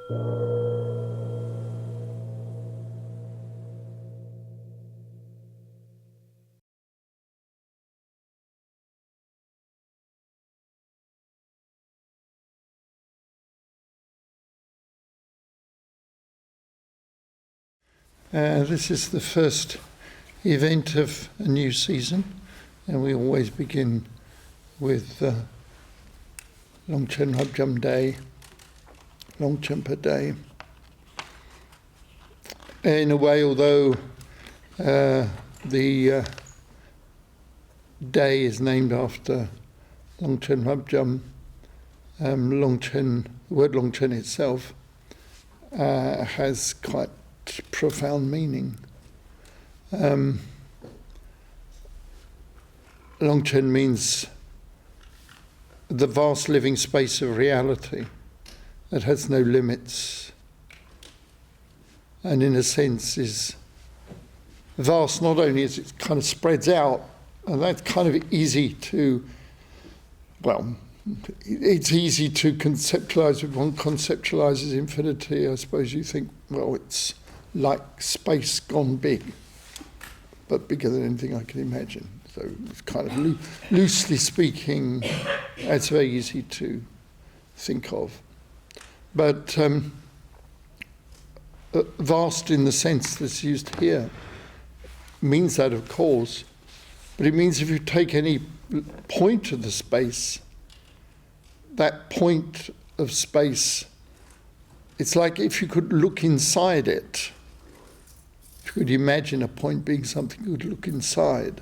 This is the first event of a new season, and we always begin with Longchen Rabjam Day, Longchenpa Day. In a way, although the day is named after Longchen Rabjam, the word Longchen itself has quite profound meaning. Longchen means the vast living space of reality that has no limits, and in a sense is vast not only as it kind of spreads out, and that's kind of easy to, well, it's easy to conceptualize. If one conceptualizes infinity, I suppose you think, well, it's like space gone big, but bigger than anything I can imagine. So it's kind of loosely speaking, it's very easy to think of. But vast in the sense that's used here means that, of course, but it means if you take any point of the space, that point of space, it's like if you could look inside it. If you could imagine a point being something you could look inside,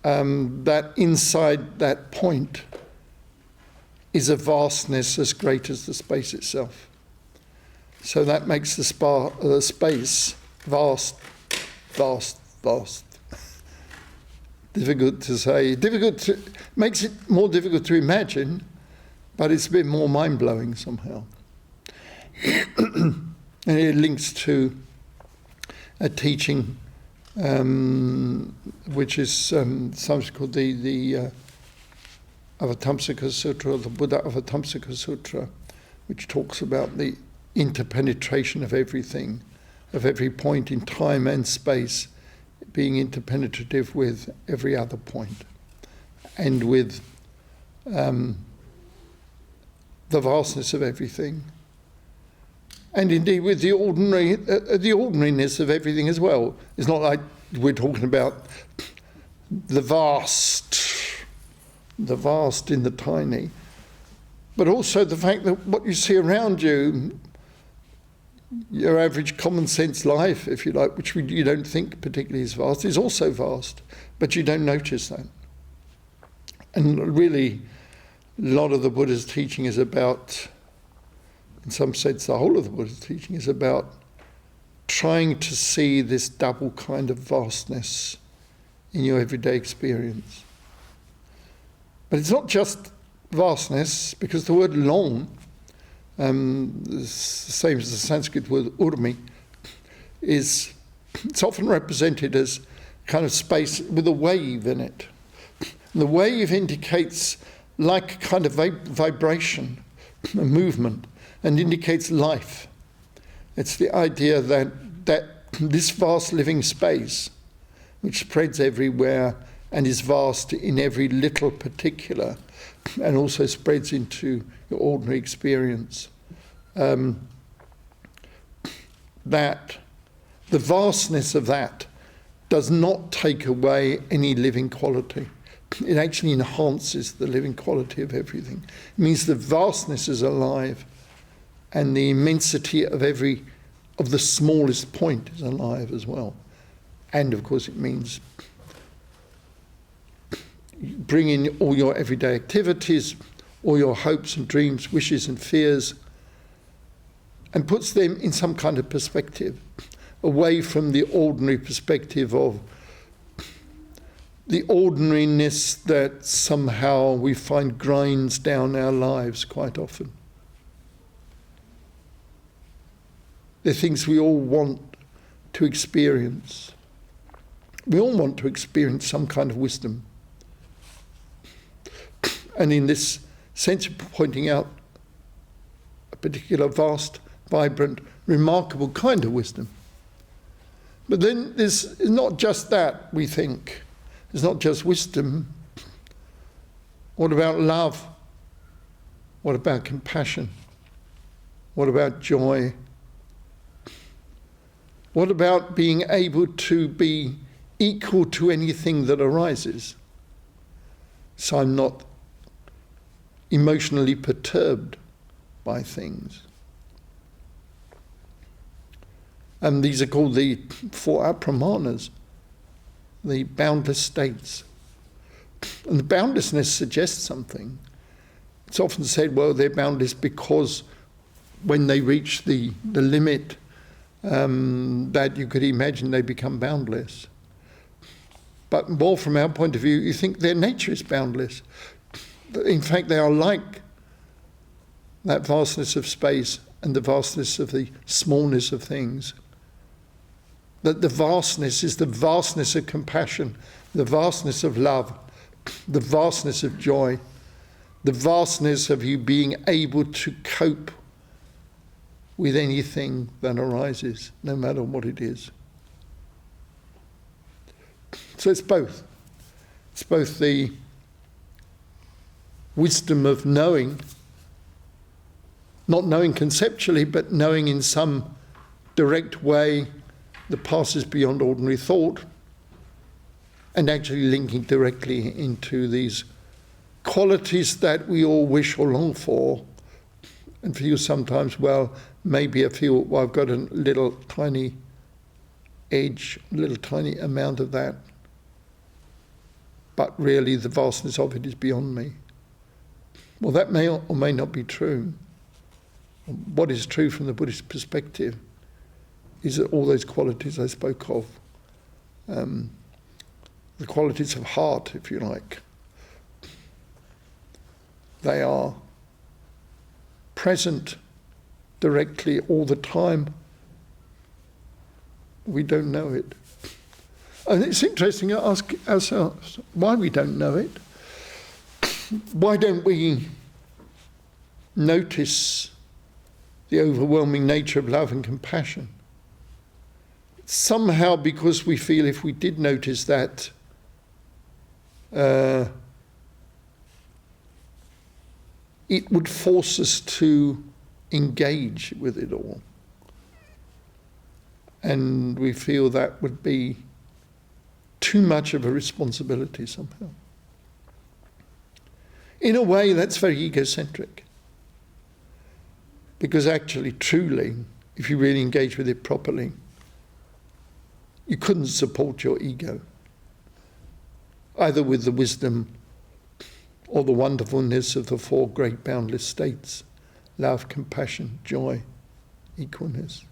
that inside that point is a vastness as great as the space itself. So that makes the space vast, vast, vast. Difficult to say. Makes it more difficult to imagine, but it's a bit more mind-blowing somehow. And it links to a teaching which is sometimes called the Avatamsaka Sutra, or the Buddha Avatamsaka Sutra, which talks about the interpenetration of everything, of every point in time and space being interpenetrative with every other point, and with the vastness of everything, and indeed with the ordinariness of everything as well. It's not like we're talking about the vast in the tiny, but also the fact that what you see around you, your average common sense life, if you like, which you don't think particularly is vast, is also vast, but you don't notice that. And really, a lot of the Buddha's teaching is about, in some sense the whole of the Buddha's teaching is about trying to see this double kind of vastness in your everyday experience. But it's not just vastness, because the word long, the same as the Sanskrit word urmi, it's often represented as kind of space with a wave in it. And the wave indicates like kind of vibration, a movement, and indicates life. It's the idea that this vast living space, which spreads everywhere and is vast in every little particular, and also spreads into your ordinary experience, that the vastness of that does not take away any living quality. It actually enhances the living quality of everything. It means the vastness is alive, and the immensity of the smallest point is alive as well. And of course it means bring in all your everyday activities, all your hopes and dreams, wishes and fears, and puts them in some kind of perspective, away from the ordinary perspective of the ordinariness that somehow we find grinds down our lives quite often. They're things we all want to experience. We all want to experience some kind of wisdom. And in this sense of pointing out particular vast, vibrant, remarkable kind of wisdom. But then there's not just that, we think. It's not just wisdom. What about love? What about compassion? What about joy? What about being able to be equal to anything that arises? So I'm not emotionally perturbed by things. And these are called the 4 apramanas, the boundless states. And the boundlessness suggests something. It's often said, well, they're boundless because when they reach the limit that you could imagine, they become boundless. But more from our point of view, you think their nature is boundless. In fact, they are like that vastness of space and the vastness of the smallness of things. That the vastness is the vastness of compassion, the vastness of love, the vastness of joy, the vastness of you being able to cope with anything that arises, no matter what it is. So it's both. It's both the wisdom of knowing, not knowing conceptually, but knowing in some direct way that passes beyond ordinary thought, and actually linking directly into these qualities that we all wish or long for, and feel sometimes, well, maybe I feel, well, I've got a little tiny edge, a little tiny amount of that, but really the vastness of it is beyond me. Well, that may or may not be true. What is true from the Buddhist perspective is that all those qualities I spoke of, the qualities of heart, if you like, they are present directly all the time. We don't know it. And it's interesting to ask ourselves why we don't know it. Why don't we notice the overwhelming nature of love and compassion? Somehow, because we feel if we did notice that, it would force us to engage with it all. And we feel that would be too much of a responsibility somehow. In a way, that's very egocentric. Because actually, truly, if you really engage with it properly, you couldn't support your ego, either with the wisdom or the wonderfulness of the 4 great boundless states: love, compassion, joy, equalness.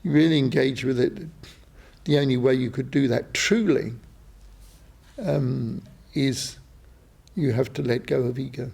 You really engage with it. The only way you could do that truly is you have to let go of ego.